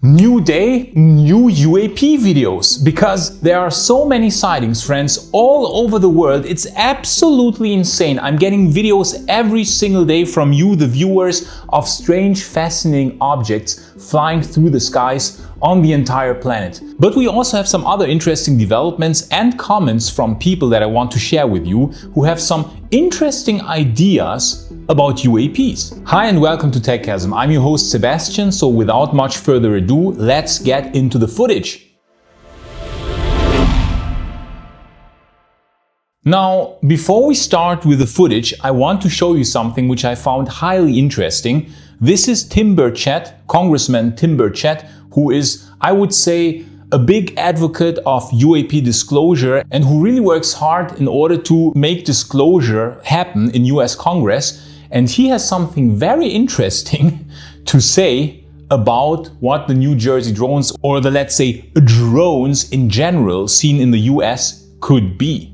New day, new UAP videos, because there are so many sightings, friends, all over the world. It's absolutely insane. I'm getting videos every single day from you, the viewers, of strange, fascinating objects flying through the skies on the entire planet. But we also have some other interesting developments and comments from people that I want to share with you who have some interesting ideas about UAPs. Hi and welcome to TechCasm. I'm your host Sebastian, so without much further ado, let's get into the footage. Now, before we start with the footage, I want to show you something which I found highly interesting. This is Tim Burchett, Congressman Tim Burchett, who is, I would say, a big advocate of UAP disclosure and who really works hard in order to make disclosure happen in US Congress. And he has something very interesting to say about what the New Jersey drones, or the, let's say, drones in general seen in the US could be.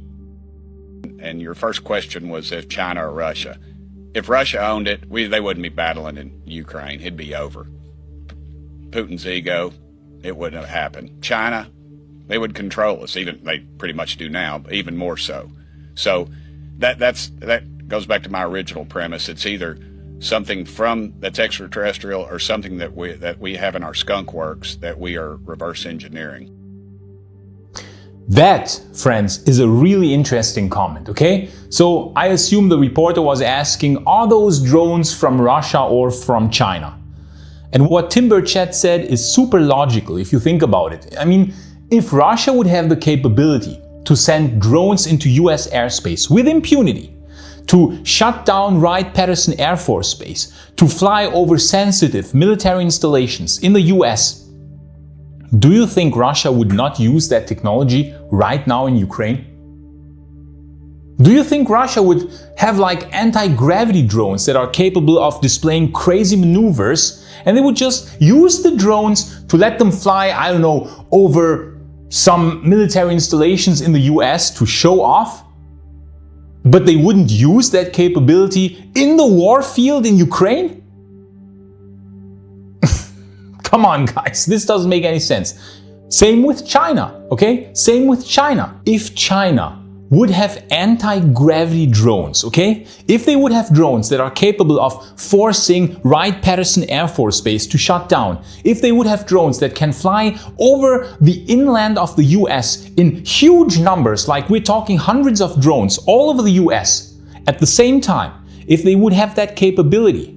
And your first question was if China or Russia. If Russia owned it, they wouldn't be battling in Ukraine. It'd be over. Putin's ego, it wouldn't have happened. China, they would control us. Even they pretty much do now, but even more so. So that goes back to my original premise. It's either something that's extraterrestrial or something that we have in our skunk works that we are reverse engineering. That, friends, is a really interesting comment, okay? So I assume the reporter was asking, are those drones from Russia or from China? And what Tim Burchett said is super logical if you think about it. I mean, if Russia would have the capability to send drones into US airspace with impunity, to shut down Wright-Patterson Air Force Base, to fly over sensitive military installations in the US, do you think Russia would not use that technology right now in Ukraine? Do you think Russia would have like anti-gravity drones that are capable of displaying crazy maneuvers, and they would just use the drones to let them fly, I don't know, over some military installations in the US to show off? But they wouldn't use that capability in the war field in Ukraine? Come on, guys, this doesn't make any sense. Same with China, okay? Same with China. If China would have anti-gravity drones, okay? If they would have drones that are capable of forcing Wright-Patterson Air Force Base to shut down, if they would have drones that can fly over the inland of the US in huge numbers, like we're talking hundreds of drones all over the US at the same time, if they would have that capability,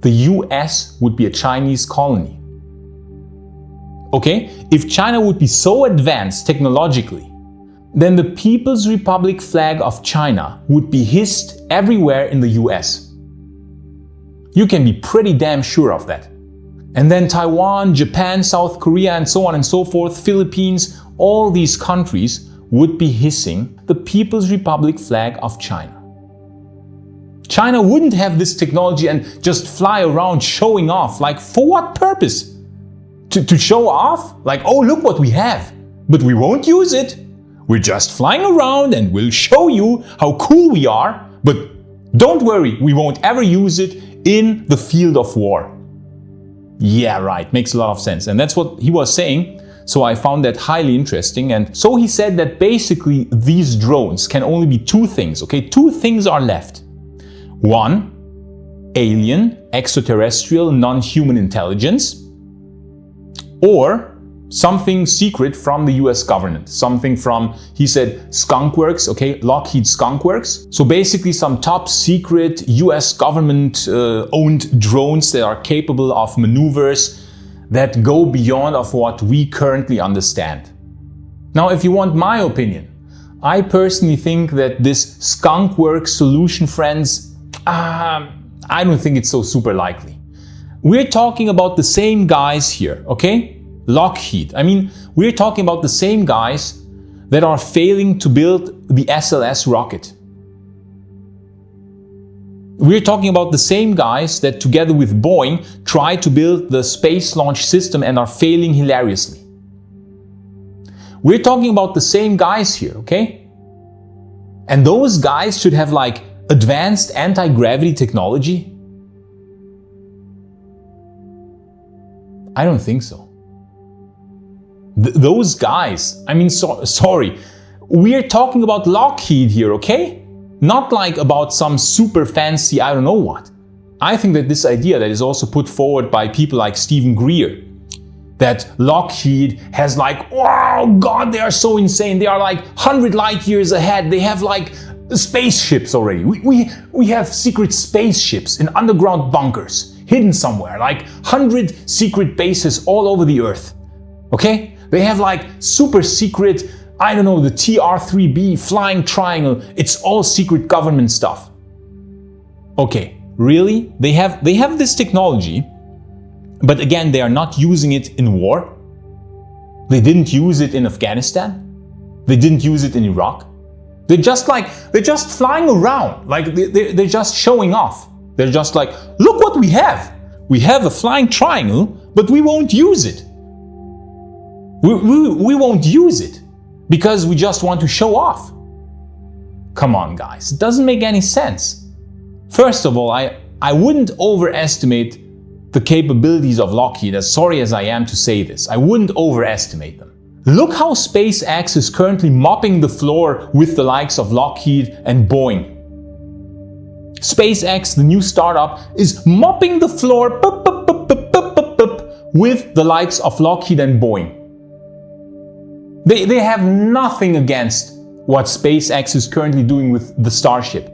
the US would be a Chinese colony. Okay? If China would be so advanced technologically, then the People's Republic flag of China would be hissed everywhere in the US. You can be pretty damn sure of that. And then Taiwan, Japan, South Korea, and so on and so forth, Philippines, all these countries would be hissing the People's Republic flag of China. China wouldn't have this technology and just fly around showing off. Like, for what purpose? To show off? Like, oh, look what we have, but we won't use it. We're just flying around and we'll show you how cool we are, but don't worry, we won't ever use it in the field of war. Yeah, right, makes a lot of sense. And that's what he was saying, so I found that highly interesting. And so he said that basically these drones can only be two things, okay? Two things are left. One, alien, extraterrestrial, non-human intelligence, or something secret from the US government, something from, he said, skunk works, okay, Lockheed skunk works. So basically some top secret US government owned drones that are capable of maneuvers that go beyond of what we currently understand. Now, if you want my opinion, I personally think that this skunk works solution, friends, I don't think it's so super likely. We're talking about the same guys here, okay? Lockheed. I mean, we're talking about the same guys that are failing to build the SLS rocket. We're talking about the same guys that together with Boeing try to build the space launch system and are failing hilariously. We're talking about the same guys here, okay? And those guys should have like advanced anti-gravity technology. I don't think so. Those guys, I mean, sorry, we're talking about Lockheed here, okay? Not like about some super fancy, I don't know what. I think that this idea that is also put forward by people like Stephen Greer, that Lockheed has like, wow, God, they are so insane. They are like 100 light years ahead. They have like spaceships already. We have secret spaceships in underground bunkers, hidden somewhere, like 100 secret bases all over the earth. Okay? They have like super secret, I don't know, the TR-3B flying triangle. It's all secret government stuff. Okay, really? They have this technology, but again, they are not using it in war. They didn't use it in Afghanistan. They didn't use it in Iraq. They're just flying around, like they're just showing off. They're just like, look what we have. We have a flying triangle, but we won't use it. We won't use it because we just want to show off. Come on, guys, it doesn't make any sense. First of all, I wouldn't overestimate the capabilities of Lockheed, as sorry as I am to say this. I wouldn't overestimate them. Look how SpaceX is currently mopping the floor with the likes of Lockheed and Boeing. SpaceX, the new startup, is mopping the floor with the likes of Lockheed and Boeing. They have nothing against what SpaceX is currently doing with the Starship.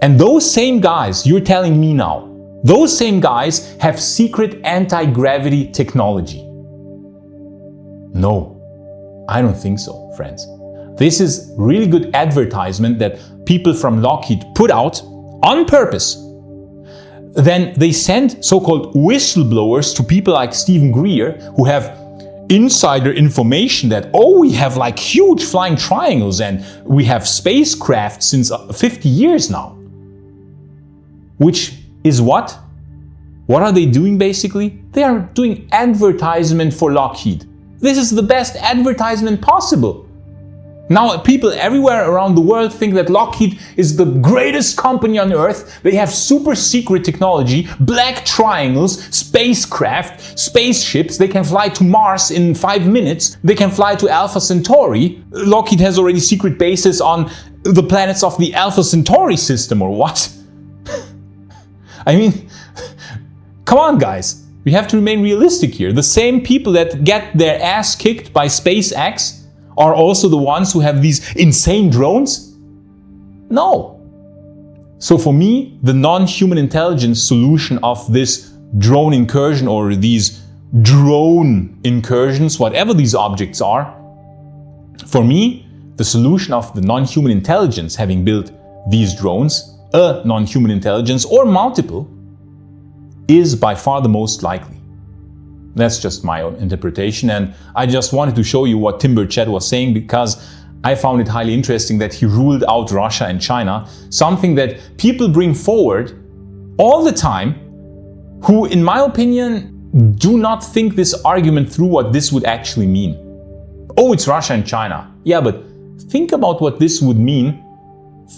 And those same guys, you're telling me now, those same guys have secret anti-gravity technology. No, I don't think so, friends. This is really good advertisement that people from Lockheed put out on purpose. Then they send so-called whistleblowers to people like Stephen Greer, who have insider information that, oh, we have like huge flying triangles and we have spacecraft since 50 years now. Which is what? What are they doing basically? They are doing advertisement for Lockheed. This is the best advertisement possible. Now people everywhere around the world think that Lockheed is the greatest company on earth. They have super secret technology, black triangles, spacecraft, spaceships. They can fly to Mars in 5 minutes. They can fly to Alpha Centauri. Lockheed has already secret bases on the planets of the Alpha Centauri system, or what? I mean, come on guys. We have to remain realistic here. The same people that get their ass kicked by SpaceX are also the ones who have these insane drones? No. So for me, the non-human intelligence solution of this drone incursion, or these drone incursions, whatever these objects are, for me, the solution of the non-human intelligence having built these drones, a non-human intelligence or multiple, is by far the most likely. That's just my own interpretation, and I just wanted to show you what Tim Burchett was saying because I found it highly interesting that he ruled out Russia and China, something that people bring forward all the time, who in my opinion do not think this argument through what this would actually mean. Oh, it's Russia and China. Yeah, but think about what this would mean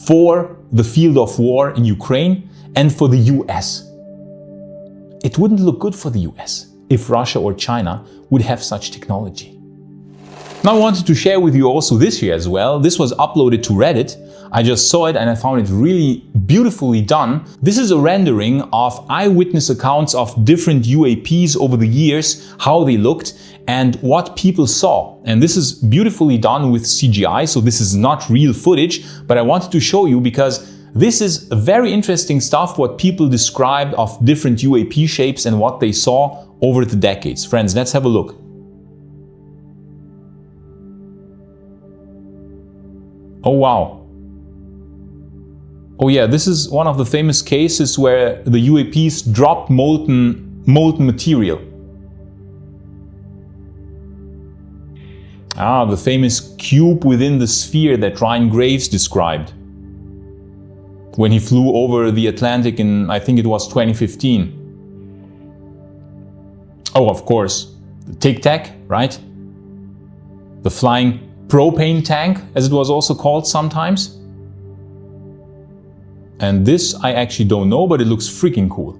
for the field of war in Ukraine and for the US. It wouldn't look good for the US if Russia or China would have such technology. Now I wanted to share with you also this here as well. This was uploaded to Reddit. I just saw it and I found it really beautifully done. This is a rendering of eyewitness accounts of different UAPs over the years, how they looked and what people saw. And this is beautifully done with CGI, so this is not real footage, but I wanted to show you because this is very interesting stuff, what people described of different UAP shapes and what they saw over the decades. Friends, let's have a look. Oh wow. Oh yeah, this is one of the famous cases where the UAPs dropped molten material. Ah, the famous cube within the sphere that Ryan Graves described when he flew over the Atlantic in, I think it was 2015. Oh, of course, the Tic Tac, right? The flying propane tank, as it was also called sometimes. And this I actually don't know, but it looks freaking cool.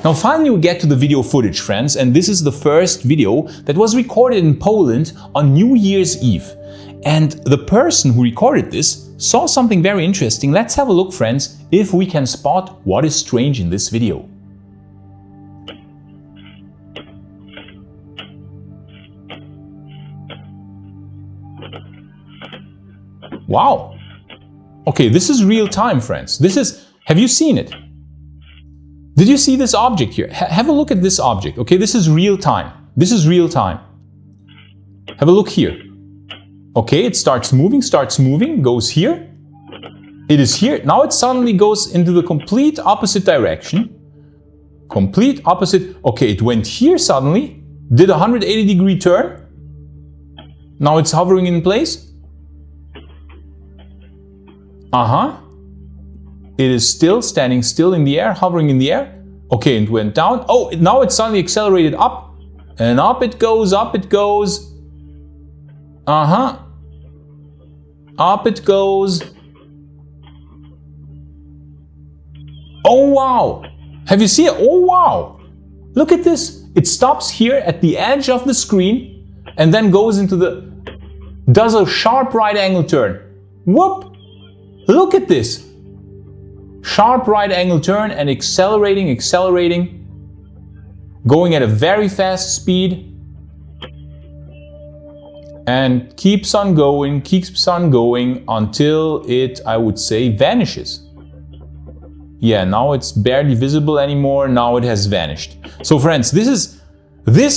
Now finally we get to the video footage, friends, and this is the first video that was recorded in Poland on New Year's Eve. And the person who recorded this saw something very interesting. Let's have a look, friends, if we can spot what is strange in this video. Wow. Okay, this is real time, friends. Have you seen it? Did you see this object here? Have a look at this object. Okay, this is real time. This is real time. Have a look here. Okay, it starts moving, goes here. It is here. Now it suddenly goes into the complete opposite direction. Complete opposite. Okay, it went here suddenly, did a 180-degree turn. Now it's hovering in place. It is still standing still in the air, hovering in the air. Okay, it went down. Oh, now it's suddenly accelerated up. And up it goes, up it goes. Up it goes. Oh wow! Have you seen it? Oh wow! Look at this. It stops here at the edge of the screen and then goes into does a sharp right angle turn. Whoop! Look at this. Sharp right angle turn and accelerating, going at a very fast speed, and keeps on going until it, I would say, vanishes. Yeah, now it's barely visible anymore. Now it has vanished. So friends, this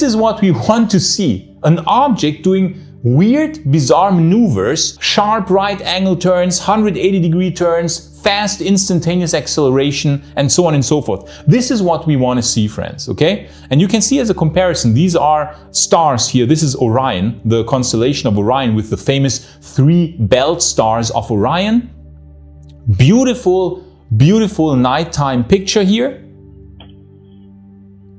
is what we want to see. An object doing weird, bizarre maneuvers, sharp right angle turns, 180-degree turns, fast instantaneous acceleration, and so on and so forth. This is what we want to see, friends, okay? And you can see as a comparison, these are stars here. This is Orion, the constellation of Orion with the famous 3 belt stars of Orion. Beautiful, beautiful nighttime picture here.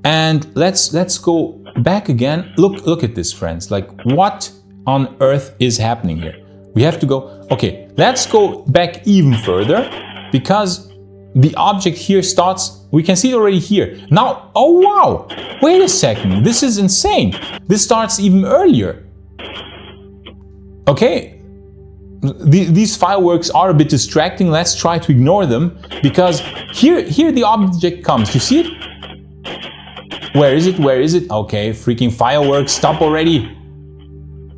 And let's go back again. Look at this, friends. Like, what on earth is happening here? We have to go, okay, let's go back even further, because the object here starts, we can see it already here. Now, oh wow, wait a second, this is insane. This starts even earlier. Okay, these fireworks are a bit distracting. Let's try to ignore them, because here the object comes. You see it? Where is it? Where is it? Okay, freaking fireworks, stop already.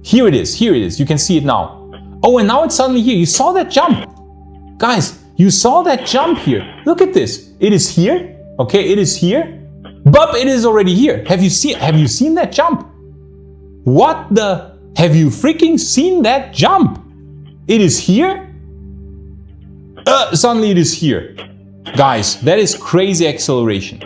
Here it is, you can see it now. Oh, and now it's suddenly here. You saw that jump. Guys, you saw that jump here. Look at this. It is here. Okay, it is here. But it is already here. Have you seen that jump? What the? Have you freaking seen that jump? It is here. Suddenly it is here. Guys, that is crazy acceleration.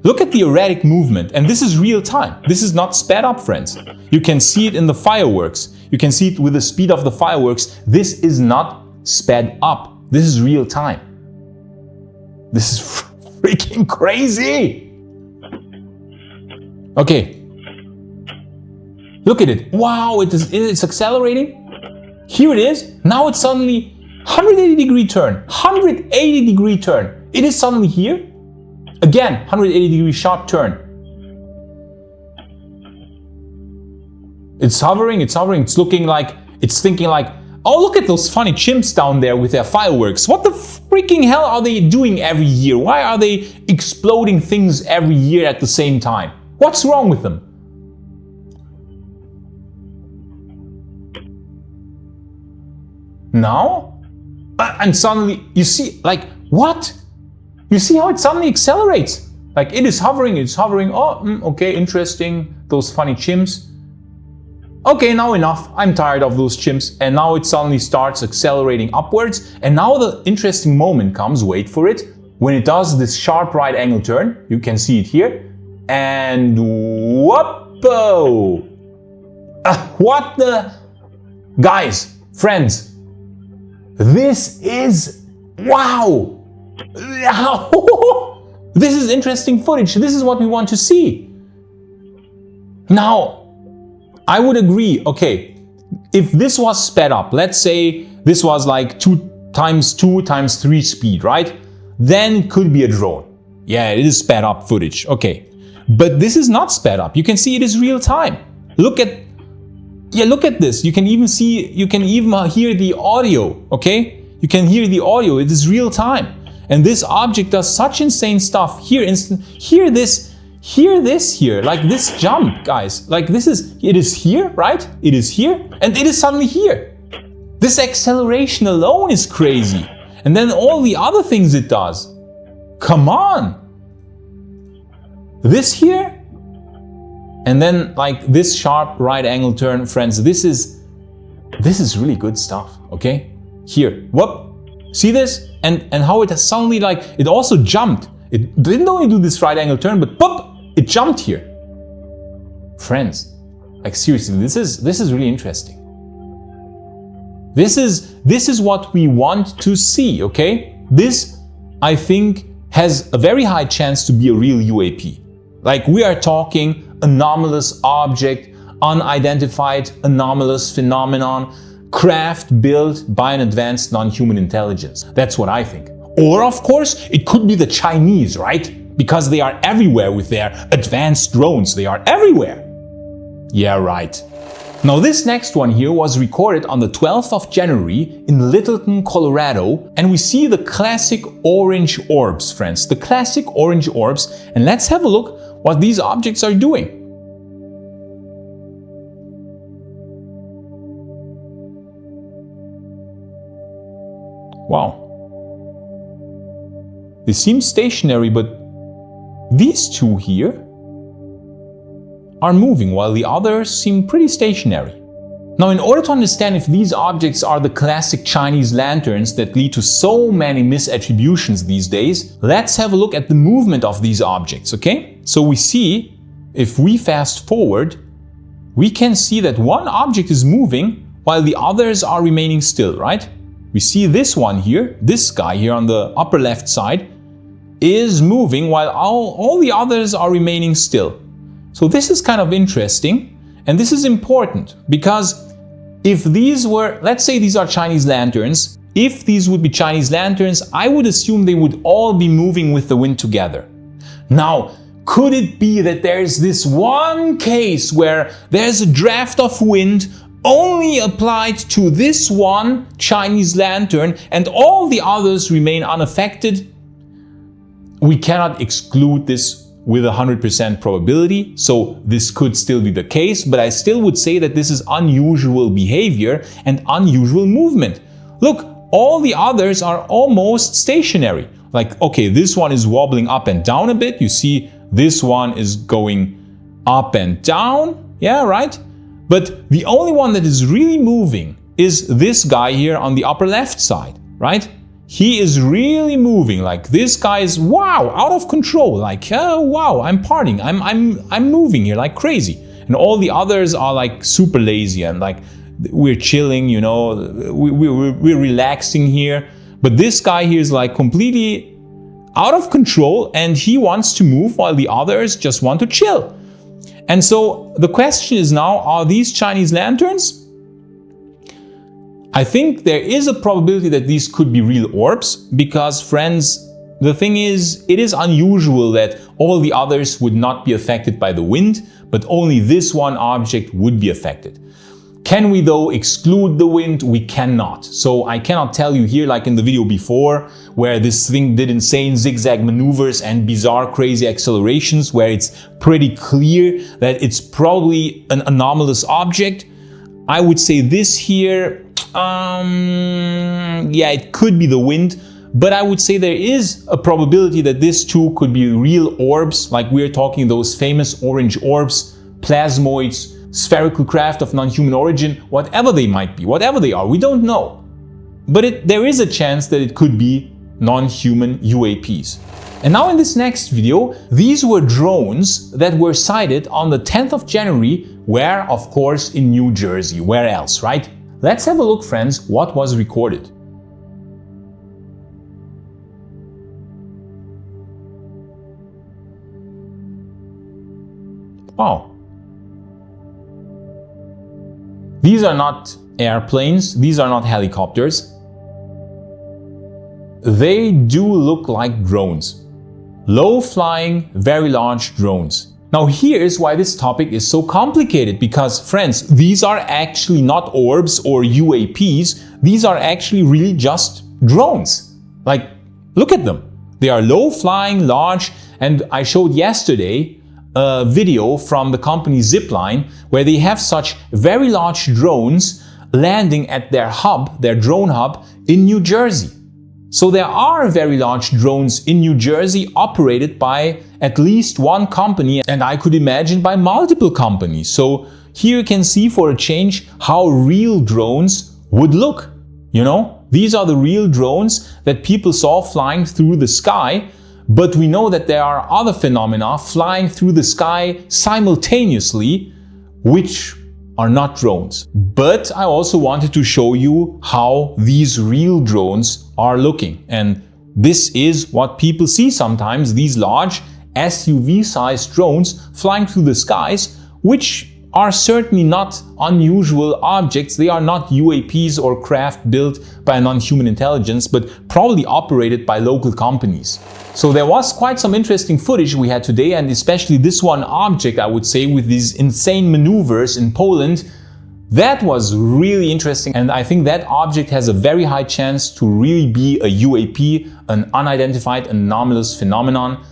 Look at the erratic movement, and this is real time. This is not sped up, friends. You can see it in the fireworks. You can see it with the speed of the fireworks. This is not sped up. This is real time. This is freaking crazy. Okay. Look at it. Wow, it's accelerating. Here it is. Now it's suddenly 180-degree turn. 180-degree turn. It is suddenly here. Again, 180-degree sharp turn. It's hovering, it's looking like, it's thinking like, oh, look at those funny chimps down there with their fireworks. What the freaking hell are they doing every year? Why are they exploding things every year at the same time? What's wrong with them? Now? And suddenly, you see, like, what? You see how it suddenly accelerates? Like, it is hovering, Oh, okay, interesting. Those funny chimps. Okay, now enough. I'm tired of those chimps. And now it suddenly starts accelerating upwards. And now the interesting moment comes, wait for it, when it does this sharp right angle turn. You can see it here. And whoop-o! What the? Guys, friends, this is, wow! This is interesting footage. This is what we want to see. Now, I would agree, okay, if this was sped up, let's say this was like 2 times 2 times 3 speed, right? Then it could be a drone. Yeah, it is sped up footage, okay. But this is not sped up. You can see it is real time. Look at this. You can even hear the audio, okay? You can hear the audio, it is real time. And this object does such insane stuff. Hear this here, like this jump, guys. Like it is here, right? It is here, and it is suddenly here. This acceleration alone is crazy. And then all the other things it does. Come on. This here, and then like this sharp right angle turn, friends, this is really good stuff, okay? Here, whoop, see this? And how it has suddenly, like, it also jumped. It didn't only do this right angle turn, but pop, it jumped here. Friends, like seriously, this is really interesting. This is what we want to see, okay? This, I think, has a very high chance to be a real UAP. Like, we are talking anomalous object, unidentified anomalous phenomenon, craft built by an advanced non-human intelligence. That's what I think. Or, of course, it could be the Chinese, right? Because they are everywhere with their advanced drones. They are everywhere. Yeah, right. Now, this next one here was recorded on the 12th of January in Littleton, Colorado, and we see the classic orange orbs, friends. The classic orange orbs, and let's have a look what these objects are doing. Wow. They seem stationary, but these two here are moving while the others seem pretty stationary. Now, in order to understand if these objects are the classic Chinese lanterns that lead to so many misattributions these days, let's have a look at the movement of these objects, okay? So we see, if we fast forward, we can see that one object is moving while the others are remaining still, right? We see this one here, this guy here on the upper left side, is moving while all the others are remaining still. So this is kind of interesting, and this is important because if these were, let's say these are Chinese lanterns, if these would be Chinese lanterns, I would assume they would all be moving with the wind together. Now, could it be that there's this one case where there's a draft of wind only applied to this one Chinese lantern and all the others remain unaffected? We cannot exclude this with 100% probability, so this could still be the case, but I still would say that this is unusual behavior and unusual movement. Look, all the others are almost stationary. Like, okay, this one is wobbling up and down a bit. You see, this one is going up and down. Yeah, right? But the only one that is really moving is this guy here on the upper left side, right? He is really moving. Like, this guy is, wow, out of control. Like, oh, wow, I'm partying. I'm moving here like crazy. And all the others are like super lazy and like, we're chilling, you know, we're relaxing here. But this guy here is like completely out of control and he wants to move while the others just want to chill. And so the question is now, are these Chinese lanterns? I think there is a probability that these could be real orbs because, friends, the thing is, it is unusual that all the others would not be affected by the wind, but only this one object would be affected. Can we though exclude the wind? We cannot. So I cannot tell you here, like in the video before, where this thing did insane zigzag maneuvers and bizarre crazy accelerations, where it's pretty clear that it's probably an anomalous object. I would say this here, yeah, it could be the wind, but I would say there is a probability that this too could be real orbs, like we're talking those famous orange orbs, plasmoids, spherical craft of non-human origin, whatever they might be, whatever they are, we don't know. But there is a chance that it could be non-human UAPs. And now in this next video, these were drones that were sighted on the 10th of January, where, of course, in New Jersey. Where else, right? Let's have a look, friends, what was recorded. Wow. These are not airplanes, these are not helicopters. They do look like drones. Low-flying, very large drones. Now here's why this topic is so complicated, because friends, these are actually not orbs or UAPs, these are actually really just drones. Like, look at them. They are low-flying, large, and I showed yesterday a video from the company Zipline where they have such very large drones landing at their hub, their drone hub in New Jersey. So there are very large drones in New Jersey operated by at least one company, and I could imagine by multiple companies. So here you can see for a change how real drones would look. You know, these are the real drones that people saw flying through the sky, but we know that there are other phenomena flying through the sky simultaneously, which are not drones. But I also wanted to show you how these real drones are looking. And this is what people see sometimes, these large SUV-sized drones flying through the skies, which are certainly not unusual objects. They are not UAPs or craft built by a non-human intelligence, but probably operated by local companies. So there was quite some interesting footage we had today, and especially this one object, I would say, with these insane maneuvers in Poland. That was really interesting, and I think that object has a very high chance to really be a UAP, an unidentified anomalous phenomenon,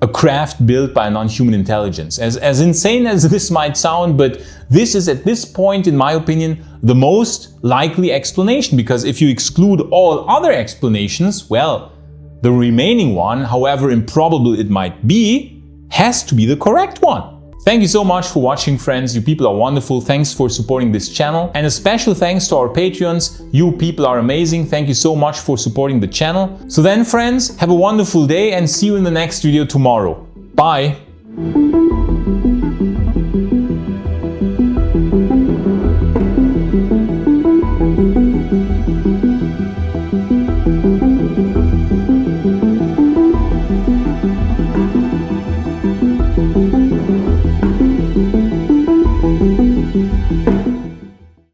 a craft built by a non-human intelligence. As insane as this might sound, but this is at this point, in my opinion, the most likely explanation, because if you exclude all other explanations, well, the remaining one, however improbable it might be, has to be the correct one. Thank you so much for watching, friends. You people are wonderful. Thanks for supporting this channel. And a special thanks to our Patreons. You people are amazing. Thank you so much for supporting the channel. So then, friends, have a wonderful day and see you in the next video tomorrow. Bye.